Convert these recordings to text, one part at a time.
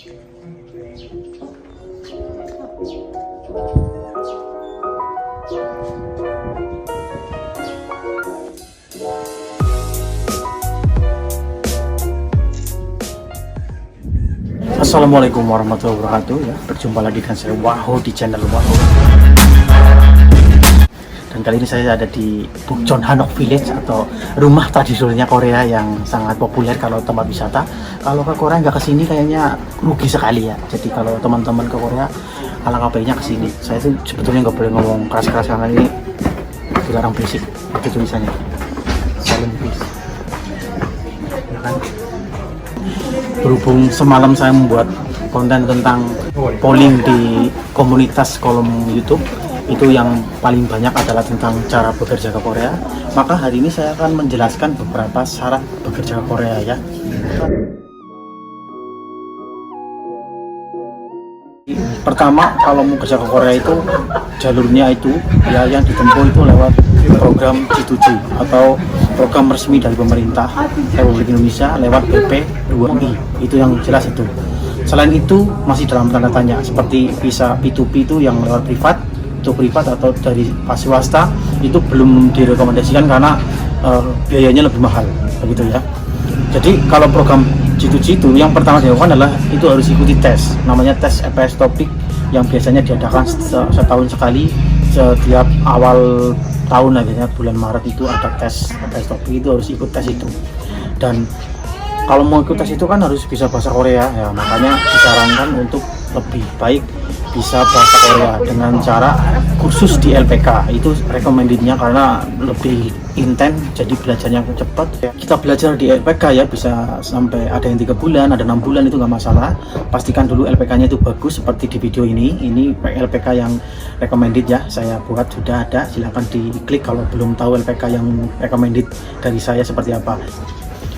Assalamualaikum warahmatullahi wabarakatuh ya. Berjumpa lagi dengan saya Waho di channel Waho. Dan kali ini saya ada di Bukchon Hanok Village atau rumah tradisionalnya Korea yang sangat populer kalau tempat wisata. Kalau ke Korea nggak kesini kayaknya rugi sekali ya. Jadi kalau teman-teman ke Korea alangkah baiknya kesini. Saya tuh sebetulnya nggak boleh ngomong keras-keras karena ini dilarang berisik. Itu tulisannya. Silent please. Ya kan? Berhubung semalam saya membuat konten tentang polling di komunitas kolom YouTube, itu yang paling banyak adalah tentang cara bekerja ke Korea, maka hari ini saya akan menjelaskan beberapa syarat bekerja ke Korea ya. Pertama, kalau mau kerja ke Korea itu jalurnya itu ya yang ditempuh itu lewat program G2G atau program resmi dari pemerintah Republik Indonesia lewat BP2I, itu yang jelas itu. Selain itu masih dalam tanda tanya, seperti visa P2P itu yang lewat privat, itu privat atau dari swasta itu belum direkomendasikan karena biayanya lebih mahal begitu ya. Jadi kalau program G2G itu yang pertama dilakukan adalah itu harus ikuti tes, namanya tes EPS Topik yang biasanya diadakan setahun sekali setiap awal tahun, akhirnya bulan Maret itu ada tes EPS Topik, itu harus ikut tes itu. Dan kalau mau ikut tes itu kan harus bisa bahasa Korea ya, makanya disarankan untuk lebih baik bisa bahasa Korea dengan cara kursus di LPK, itu recommendednya karena lebih intens, jadi belajarnya cepat. Kita belajar di LPK ya bisa sampai ada yang 3 bulan, ada 6 bulan, itu nggak masalah. Pastikan dulu LPK-nya itu bagus seperti di video ini LPK yang recommended ya, saya buat sudah ada, silahkan diklik kalau belum tahu LPK yang recommended dari saya seperti apa.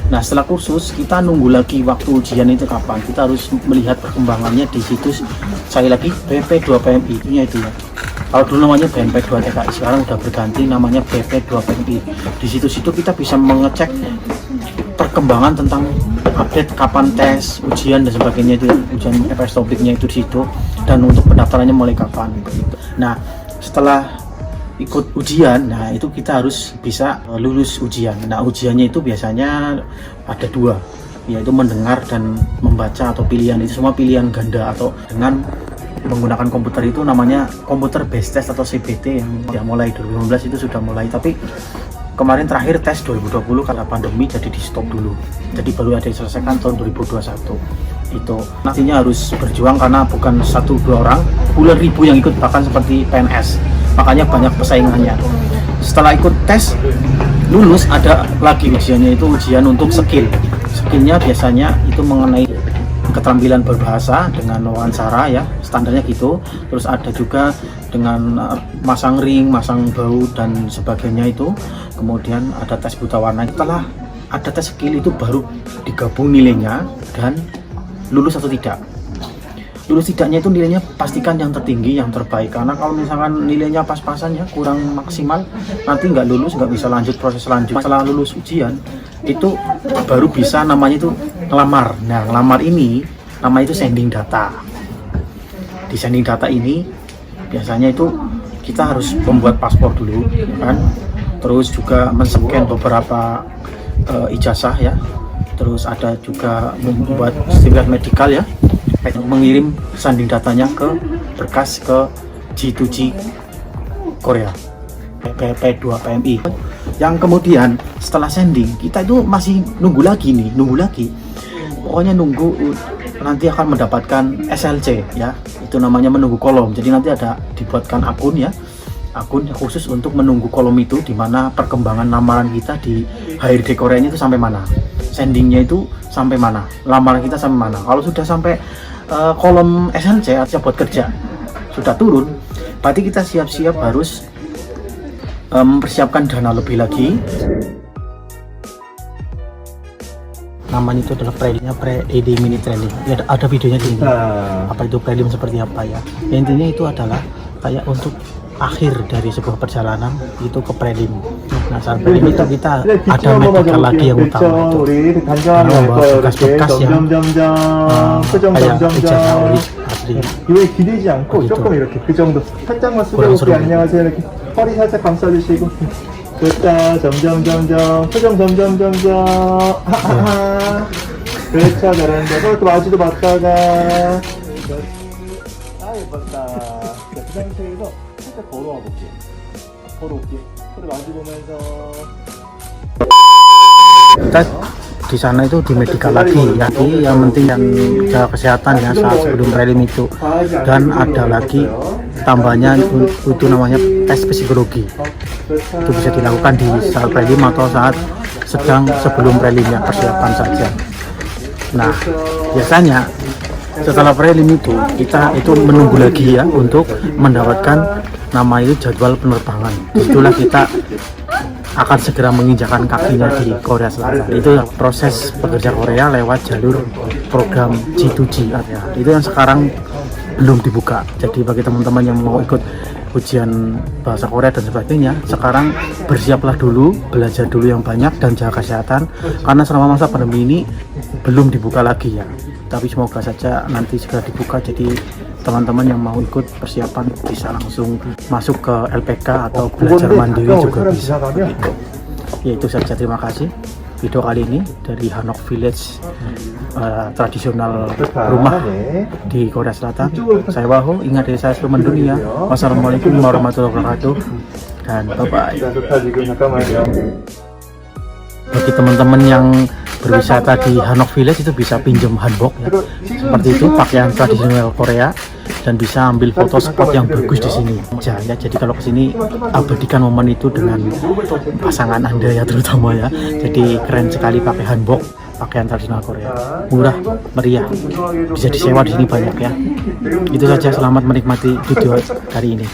Nah, setelah kursus kita nunggu lagi waktu ujian itu kapan. Kita harus melihat perkembangannya di situs, saya lagi BP2PMI nya itu ya. Kalau dulu namanya BNP2 TKI, sekarang udah berganti namanya BP2PMI. Di situs itu kita bisa mengecek perkembangan tentang update kapan tes, ujian dan sebagainya itu, ujian EPS Topiknya itu di situ, dan untuk pendaftarannya mulai kapan begitu. Nah, setelah ikut ujian, nah itu kita harus bisa lulus ujian. Nah, ujiannya itu biasanya ada 2, yaitu mendengar dan membaca atau pilihan, itu semua pilihan ganda atau dengan menggunakan komputer, itu namanya komputer based test atau CBT yang ya, mulai 2015 itu sudah mulai, tapi kemarin terakhir tes 2020 karena pandemi jadi di stop dulu, jadi baru ada diselesaikan tahun 2021. Itu nantinya harus berjuang karena bukan 1-2 orang, puluhan ribu yang ikut, bahkan seperti PNS, makanya banyak persaingannya. Setelah ikut tes lulus, ada lagi ujiannya, itu ujian untuk skillnya biasanya itu mengenai keterampilan berbahasa dengan wawancara ya, standarnya gitu. Terus ada juga dengan masang ring, masang baut dan sebagainya itu. Kemudian ada tes buta warna. Setelah ada tes skill itu baru digabung nilainya dan lulus atau tidak. Lulus tidaknya itu nilainya pastikan yang tertinggi, yang terbaik, karena kalau misalkan nilainya pas-pasan ya, kurang maksimal, nanti nggak lulus, nggak bisa lanjut proses selanjutnya. Setelah lulus ujian itu baru bisa namanya itu ngelamar. Nah, ngelamar ini namanya itu sending data. Di sending data ini biasanya itu kita harus membuat paspor dulu kan, terus juga men-scan beberapa ijazah ya, terus ada juga membuat sertifikat medikal ya, mengirim sanding datanya ke berkas ke G2G Korea BP2PMI. Yang kemudian setelah sending kita itu masih nunggu lagi, pokoknya nunggu nanti akan mendapatkan SLC ya, itu namanya menunggu kolom. Jadi nanti ada dibuatkan akun ya, akun khusus untuk menunggu kolom itu, dimana perkembangan lamaran kita di HRD Koreanya itu sampai mana, sendingnya itu sampai mana, lamaran kita sampai mana. Kalau sudah sampai kolom SLC artinya buat kerja sudah turun, berarti kita siap-siap harus mempersiapkan dana lebih lagi. Namanya itu adalah pre-ED mini training ya, ada videonya di sini. Apa itu prelim, seperti apa ya, intinya itu adalah kayak untuk akhir dari sebuah perjalanan itu ke prelim. Nah saat ini itu kita ada medical lagi yang utama itu 우리 karena 단정하게 membawa bekas-bekas yang 점점점점 kayak ijazah 표정점점점 asli. 이에 기대지 않고 어디죠? 조금 이렇게 그 정도 살짝만 숙여볼게요. 고랑스러워. 안녕하세요. 이렇게 허리 살짝 감싸주시고 좋다. 점점점점 표정 점점점점 하하하 그렇죠. 잘한다. 또 마주도 봤다가 아 예뻤다. 자, 그 상태에서 살짝 걸어와 볼게요. 걸어올게요. 허리 마주 보면서 Kita di sana itu di medical lagi ya, yang penting yang jaga kesehatan ya saat sebelum prelim itu, dan ada lagi tambahnya itu namanya tes psikologi. Itu bisa dilakukan di saat prelim atau saat sedang sebelum prelimnya, persiapan saja. Nah biasanya setelah prelim itu kita itu menunggu lagi ya untuk mendapatkan nama itu jadwal penerbangan. Itulah kita akan segera menginjakan kakinya di Korea Selatan. Itu proses pekerja Korea lewat jalur program G2G ya. Itu yang sekarang belum dibuka. Jadi bagi teman-teman yang mau ikut ujian bahasa Korea dan sebagainya, sekarang bersiaplah dulu, belajar dulu yang banyak dan jaga kesehatan, karena selama masa pandemi ini belum dibuka lagi ya. Tapi semoga saja nanti segera dibuka, jadi teman-teman yang mau ikut persiapan bisa langsung masuk ke LPK atau belajar mandiri juga bisa. Begitu. Ya itu saja, terima kasih video kali ini dari Hanok Village, tradisional rumah di Korea Selatan. Saya Waho, ingat diri saya seluruh dunia. Wassalamualaikum warahmatullahi wabarakatuh, dan bye bye. Bagi teman-teman yang berwisata di Hanok Village itu bisa pinjam hanbok ya, seperti itu pakaian tradisional Korea, dan bisa ambil foto spot yang bagus di sini ya. Jadi kalau kesini abadikan momen itu dengan pasangan Anda ya, terutama ya. Jadi keren sekali pakai hanbok, pakaian tradisional Korea, murah meriah, bisa disewa di sini banyak ya. Itu saja, selamat menikmati video hari ini.